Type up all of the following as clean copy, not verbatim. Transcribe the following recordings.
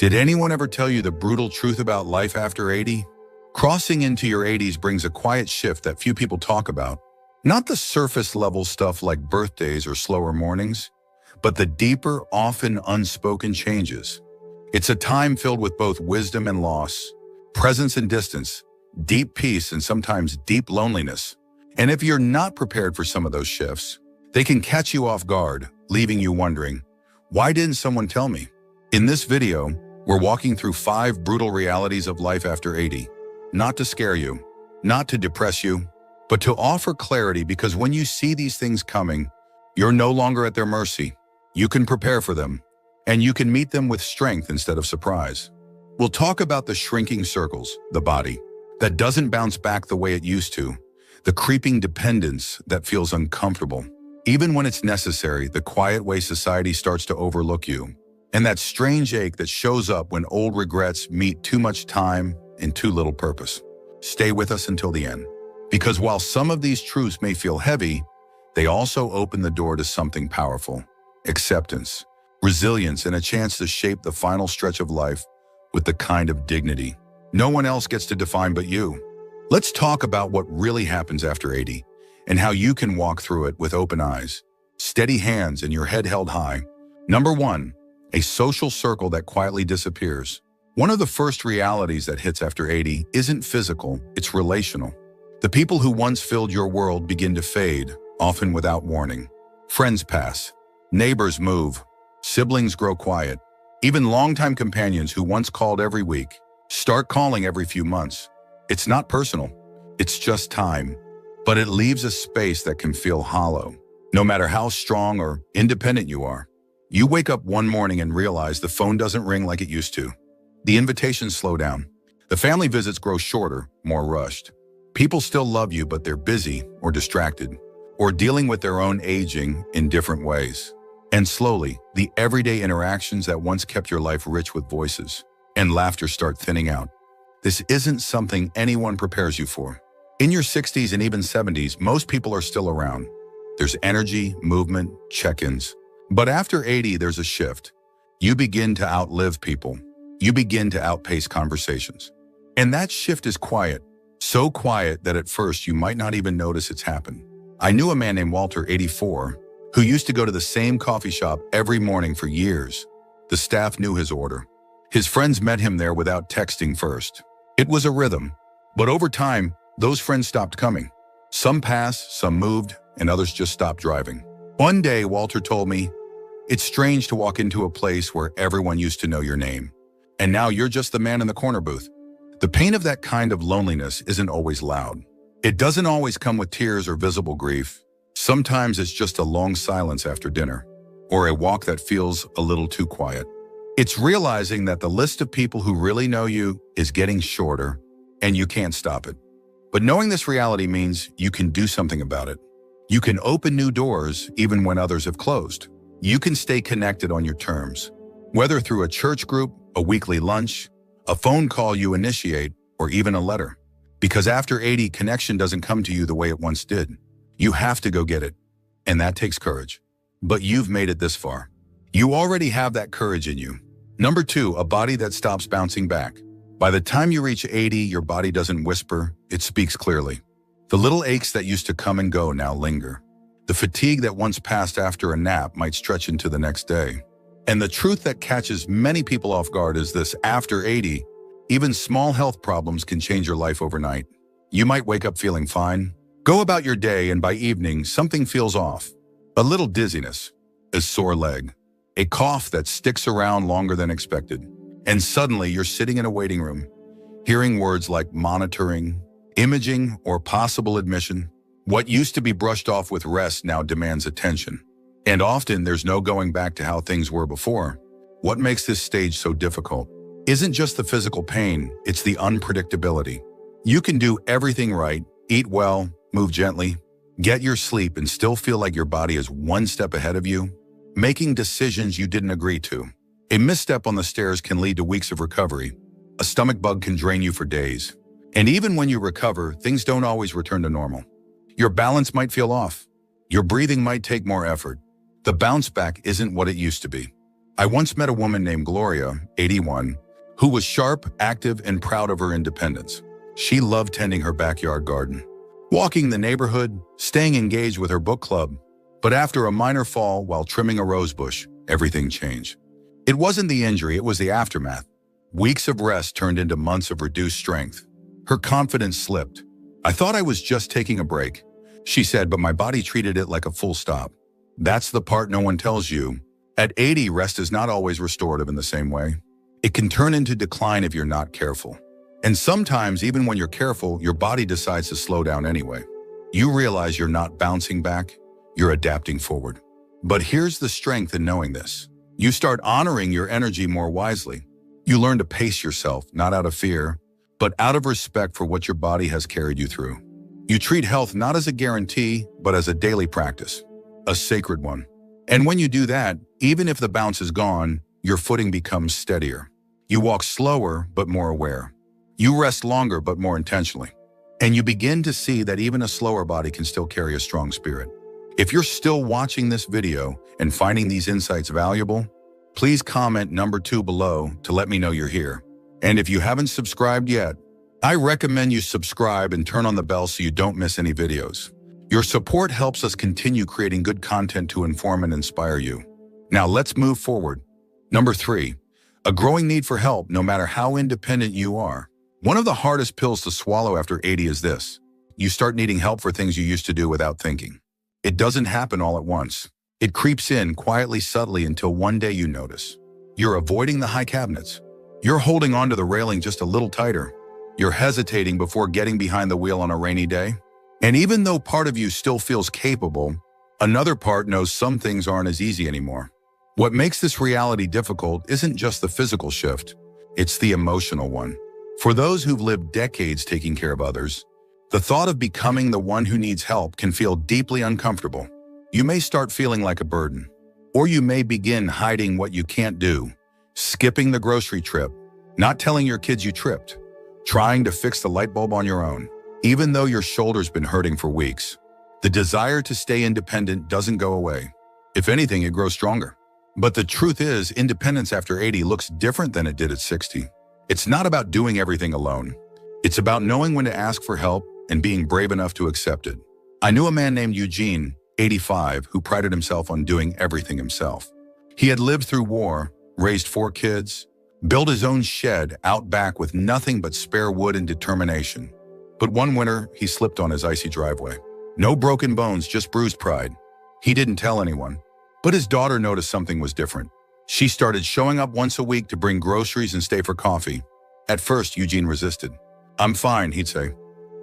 Did anyone ever tell you the brutal truth about life after 80? Crossing into your 80s brings a quiet shift that few people talk about. Not the surface level stuff like birthdays or slower mornings, but the deeper, often unspoken changes. It's a time filled with both wisdom and loss, presence and distance, deep peace and sometimes deep loneliness. And if you're not prepared for some of those shifts, they can catch you off guard, leaving you wondering, why didn't someone tell me? In this video, we're walking through 5 brutal realities of life after 80. Not to scare you, not to depress you, but to offer clarity, because when you see these things coming, you're no longer at their mercy. You can prepare for them, and you can meet them with strength instead of surprise. We'll talk about the shrinking circles, the body that doesn't bounce back the way it used to, the creeping dependence that feels uncomfortable, even when it's necessary, the quiet way society starts to overlook you, and that strange ache that shows up when old regrets meet too much time and too little purpose. Stay with us until the end, because while some of these truths may feel heavy, they also open the door to something powerful: acceptance, resilience, and a chance to shape the final stretch of life with the kind of dignity no one else gets to define but you. Let's talk about what really happens after 80 and how you can walk through it with open eyes, steady hands, and your head held high. Number 1, a social circle that quietly disappears. One of the first realities that hits after 80 isn't physical, it's relational. The people who once filled your world begin to fade, often without warning. Friends pass, neighbors move, siblings grow quiet. Even longtime companions who once called every week start calling every few months. It's not personal, it's just time, but it leaves a space that can feel hollow. No matter how strong or independent you are, you wake up one morning and realize the phone doesn't ring like it used to. The invitations slow down. The family visits grow shorter, more rushed. People still love you, but they're busy or distracted, or dealing with their own aging in different ways. And slowly, the everyday interactions that once kept your life rich with voices and laughter start thinning out. This isn't something anyone prepares you for. In your 60s and even 70s, most people are still around. There's energy, movement, check-ins. But after 80, there's a shift. You begin to outlive people. You begin to outpace conversations. And that shift is quiet, so quiet that at first you might not even notice it's happened. I knew a man named Walter, 84, who used to go to the same coffee shop every morning for years. The staff knew his order. His friends met him there without texting first. It was a rhythm, but over time, those friends stopped coming. Some passed, some moved, and others just stopped driving. One day, Walter told me, "It's strange to walk into a place where everyone used to know your name, and now you're just the man in the corner booth." The pain of that kind of loneliness isn't always loud. It doesn't always come with tears or visible grief. Sometimes it's just a long silence after dinner, or a walk that feels a little too quiet. It's realizing that the list of people who really know you is getting shorter, and you can't stop it. But knowing this reality means you can do something about it. You can open new doors even when others have closed. You can stay connected on your terms, whether through a church group, a weekly lunch, a phone call you initiate, or even a letter. Because after 80, connection doesn't come to you the way it once did. You have to go get it, and that takes courage. But you've made it this far. You already have that courage in you. Number 2, a body that stops bouncing back. By the time you reach 80, your body doesn't whisper, it speaks clearly. The little aches that used to come and go now linger. The fatigue that once passed after a nap might stretch into the next day. And the truth that catches many people off guard is this: after 80, even small health problems can change your life overnight. You might wake up feeling fine, go about your day, and by evening, something feels off. A little dizziness, a sore leg, a cough that sticks around longer than expected. And suddenly you're sitting in a waiting room, hearing words like monitoring, imaging, or possible admission. What used to be brushed off with rest now demands attention. And often there's no going back to how things were before. What makes this stage so difficult isn't just the physical pain, it's the unpredictability. You can do everything right, eat well, move gently, get your sleep, and still feel like your body is one step ahead of you, making decisions you didn't agree to. A misstep on the stairs can lead to weeks of recovery. A stomach bug can drain you for days. And even when you recover, things don't always return to normal. Your balance might feel off. Your breathing might take more effort. The bounce back isn't what it used to be. I once met a woman named Gloria, 81, who was sharp, active, and proud of her independence. She loved tending her backyard garden, walking the neighborhood, staying engaged with her book club. But after a minor fall while trimming a rose bush, everything changed. It wasn't the injury, it was the aftermath. Weeks of rest turned into months of reduced strength. Her confidence slipped. "I thought I was just taking a break," she said, "but my body treated it like a full stop." That's the part no one tells you. At 80, rest is not always restorative in the same way. It can turn into decline if you're not careful. And sometimes, even when you're careful, your body decides to slow down anyway. You realize you're not bouncing back, you're adapting forward. But here's the strength in knowing this. You start honoring your energy more wisely. You learn to pace yourself, not out of fear, but out of respect for what your body has carried you through. You treat health not as a guarantee, but as a daily practice, a sacred one. And when you do that, even if the bounce is gone, your footing becomes steadier. You walk slower, but more aware. You rest longer, but more intentionally. And you begin to see that even a slower body can still carry a strong spirit. If you're still watching this video and finding these insights valuable, please comment number 2 below to let me know you're here. And if you haven't subscribed yet, I recommend you subscribe and turn on the bell so you don't miss any videos. Your support helps us continue creating good content to inform and inspire you. Now let's move forward. Number 3, a growing need for help no matter how independent you are. One of the hardest pills to swallow after 80 is this. You start needing help for things you used to do without thinking. It doesn't happen all at once. It creeps in quietly, subtly until one day you notice. You're avoiding the high cabinets. You're holding onto the railing just a little tighter. You're hesitating before getting behind the wheel on a rainy day. And even though part of you still feels capable, another part knows some things aren't as easy anymore. What makes this reality difficult isn't just the physical shift, it's the emotional one. For those who've lived decades taking care of others, the thought of becoming the one who needs help can feel deeply uncomfortable. You may start feeling like a burden, or you may begin hiding what you can't do, skipping the grocery trip, not telling your kids you tripped, trying to fix the light bulb on your own, even though your shoulder's been hurting for weeks. The desire to stay independent doesn't go away. If anything, it grows stronger. But the truth is, independence after 80 looks different than it did at 60. It's not about doing everything alone. It's about knowing when to ask for help and being brave enough to accept it. I knew a man named Eugene, 85, who prided himself on doing everything himself. He had lived through war, raised 4 kids, built his own shed out back with nothing but spare wood and determination. But one winter, he slipped on his icy driveway. No broken bones, just bruised pride. He didn't tell anyone, but his daughter noticed something was different. She started showing up once a week to bring groceries and stay for coffee. At first, Eugene resisted. "I'm fine," he'd say.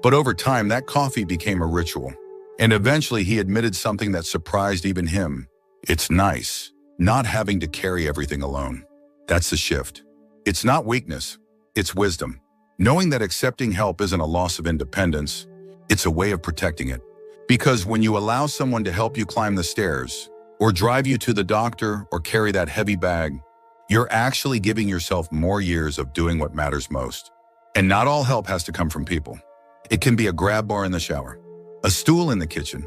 But over time, that coffee became a ritual. And eventually, he admitted something that surprised even him. It's nice, not having to carry everything alone. That's the shift. It's not weakness, it's wisdom. Knowing that accepting help isn't a loss of independence, it's a way of protecting it. Because when you allow someone to help you climb the stairs, or drive you to the doctor, or carry that heavy bag, you're actually giving yourself more years of doing what matters most. And not all help has to come from people. It can be a grab bar in the shower, a stool in the kitchen,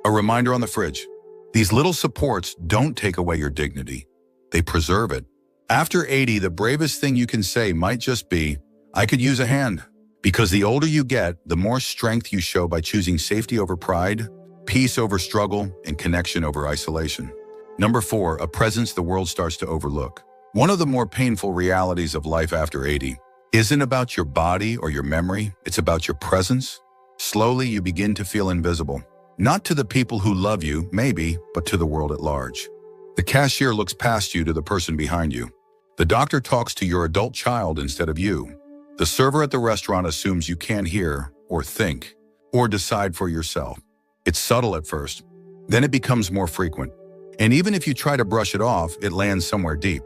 a reminder on the fridge. These little supports don't take away your dignity. They preserve it. After 80, the bravest thing you can say might just be, "I could use a hand." Because the older you get, the more strength you show by choosing safety over pride, peace over struggle, and connection over isolation. Number 4, a presence the world starts to overlook. One of the more painful realities of life after 80 isn't about your body or your memory, it's about your presence. Slowly, you begin to feel invisible. Not to the people who love you, maybe, but to the world at large. The cashier looks past you to the person behind you. The doctor talks to your adult child instead of you. The server at the restaurant assumes you can't hear, or think, or decide for yourself. It's subtle at first, then it becomes more frequent. And even if you try to brush it off, it lands somewhere deep.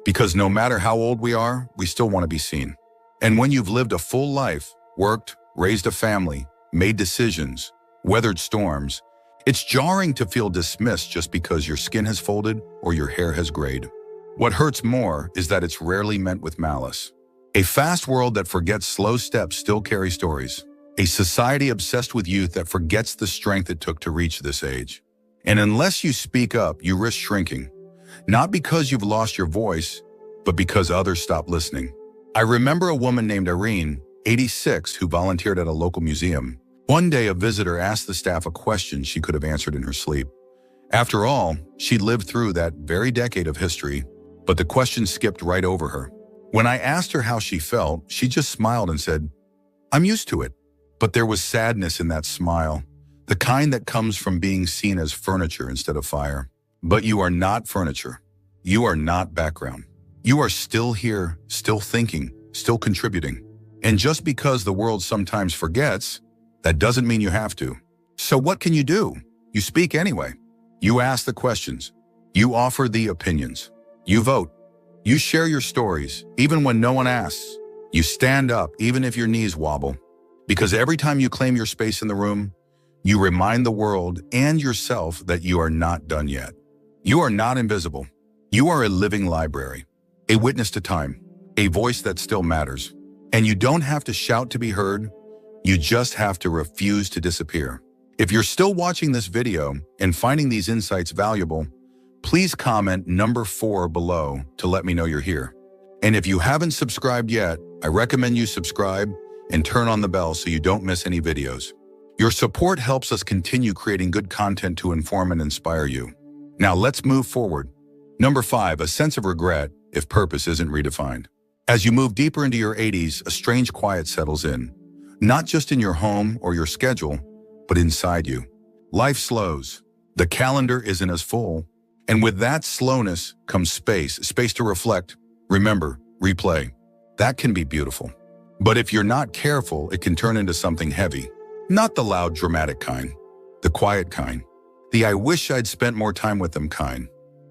Because no matter how old we are, we still want to be seen. And when you've lived a full life, worked, raised a family, made decisions, weathered storms, it's jarring to feel dismissed just because your skin has folded or your hair has grayed. What hurts more is that it's rarely meant with malice. A fast world that forgets slow steps still carries stories. A society obsessed with youth that forgets the strength it took to reach this age. And unless you speak up, you risk shrinking. Not because you've lost your voice, but because others stopped listening. I remember a woman named Irene, 86, who volunteered at a local museum. One day, a visitor asked the staff a question she could have answered in her sleep. After all, she'd lived through that very decade of history, but the question skipped right over her. When I asked her how she felt, she just smiled and said, "I'm used to it." But there was sadness in that smile, the kind that comes from being seen as furniture instead of fire. But you are not furniture. You are not background. You are still here, still thinking, still contributing. And just because the world sometimes forgets, that doesn't mean you have to. So what can you do? You speak anyway. You ask the questions. You offer the opinions. You vote. You share your stories, even when no one asks. You stand up, even if your knees wobble. Because every time you claim your space in the room, you remind the world and yourself that you are not done yet. You are not invisible. You are a living library, a witness to time, a voice that still matters. And you don't have to shout to be heard. You just have to refuse to disappear. If you're still watching this video and finding these insights valuable, please comment number 4 below to let me know you're here. And if you haven't subscribed yet, I recommend you subscribe and turn on the bell so you don't miss any videos. Your support helps us continue creating good content to inform and inspire you. Now let's move forward. Number 5, a sense of regret if purpose isn't redefined. As you move deeper into your 80s, a strange quiet settles in, not just in your home or your schedule, but inside you. Life slows. The calendar isn't as full. And with that slowness comes space to reflect, remember, replay. That can be beautiful. But if you're not careful, it can turn into something heavy. Not the loud, dramatic kind, the quiet kind. The "I wish I'd spent more time with them" kind.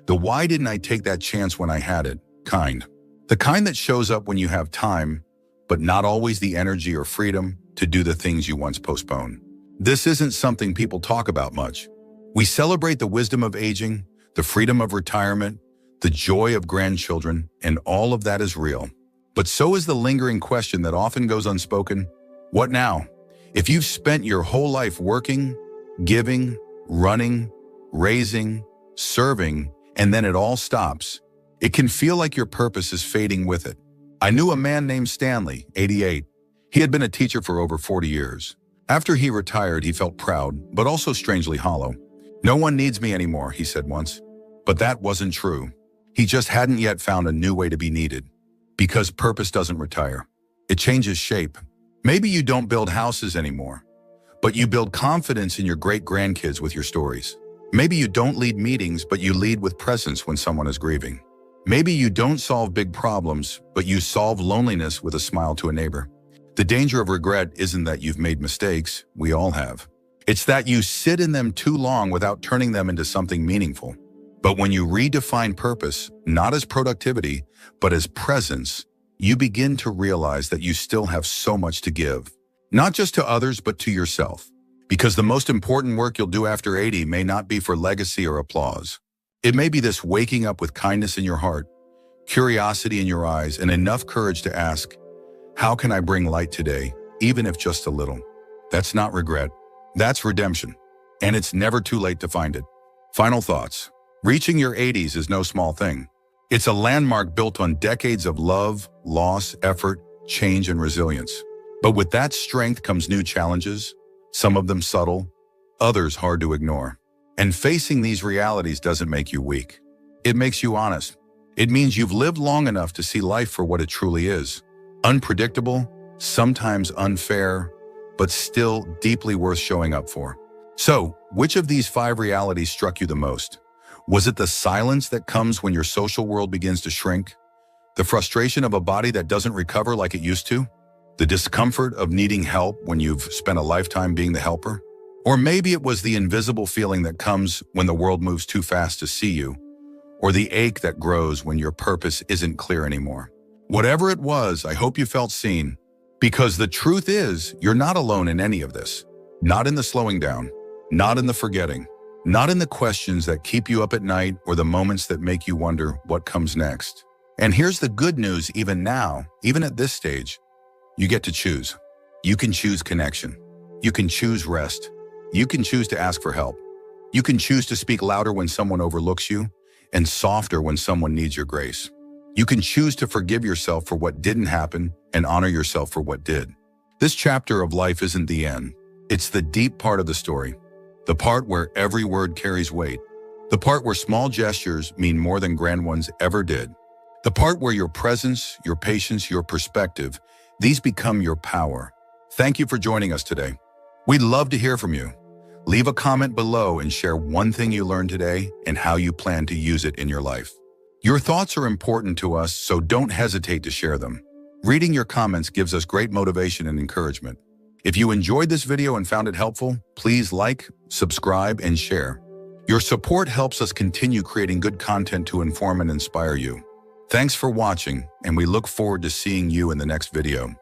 The "why didn't I take that chance when I had it" kind. The kind that shows up when you have time, but not always the energy or freedom to do the things you once postponed. This isn't something people talk about much. We celebrate the wisdom of aging, the freedom of retirement, the joy of grandchildren, and all of that is real. But so is the lingering question that often goes unspoken: what now? If you've spent your whole life working, giving, running, raising, serving, and then it all stops, it can feel like your purpose is fading with it. I knew a man named Stanley, 88. He had been a teacher for over 40 years. After he retired, he felt proud, but also strangely hollow. "No one needs me anymore," he said once. But that wasn't true. He just hadn't yet found a new way to be needed. Because purpose doesn't retire. It changes shape. Maybe you don't build houses anymore, but you build confidence in your great-grandkids with your stories. Maybe you don't lead meetings, but you lead with presence when someone is grieving. Maybe you don't solve big problems, but you solve loneliness with a smile to a neighbor. The danger of regret isn't that you've made mistakes. We all have. It's that you sit in them too long without turning them into something meaningful. But when you redefine purpose, not as productivity, but as presence, you begin to realize that you still have so much to give. Not just to others, but to yourself. Because the most important work you'll do after 80 may not be for legacy or applause. It may be this waking up with kindness in your heart, curiosity in your eyes, and enough courage to ask, how can I bring light today, even if just a little? That's not regret. That's redemption. And it's never too late to find it. Final thoughts. Reaching your 80s is no small thing. It's a landmark built on decades of love, loss, effort, change, and resilience. But with that strength comes new challenges, some of them subtle, others hard to ignore. And facing these realities doesn't make you weak. It makes you honest. It means you've lived long enough to see life for what it truly is. Unpredictable, sometimes unfair, but still deeply worth showing up for. So, which of these 5 realities struck you the most? Was it the silence that comes when your social world begins to shrink? The frustration of a body that doesn't recover like it used to? The discomfort of needing help when you've spent a lifetime being the helper? Or maybe it was the invisible feeling that comes when the world moves too fast to see you, or the ache that grows when your purpose isn't clear anymore. Whatever it was, I hope you felt seen, because the truth is, you're not alone in any of this. Not in the slowing down, not in the forgetting, not in the questions that keep you up at night or the moments that make you wonder what comes next. And here's the good news: even now, even at this stage, you get to choose. You can choose connection. You can choose rest. You can choose to ask for help. You can choose to speak louder when someone overlooks you. and softer when someone needs your grace. You can choose to forgive yourself for what didn't happen and honor yourself for what did. This chapter of life isn't the end. It's the deep part of the story. The part where every word carries weight. The part where small gestures mean more than grand ones ever did. The part where your presence, your patience, your perspective, these become your power. Thank you for joining us today. We'd love to hear from you. Leave a comment below and share one thing you learned today and how you plan to use it in your life. Your thoughts are important to us, so don't hesitate to share them. Reading your comments gives us great motivation and encouragement. If you enjoyed this video and found it helpful, please like, subscribe, and share. Your support helps us continue creating good content to inform and inspire you. Thanks for watching, and we look forward to seeing you in the next video.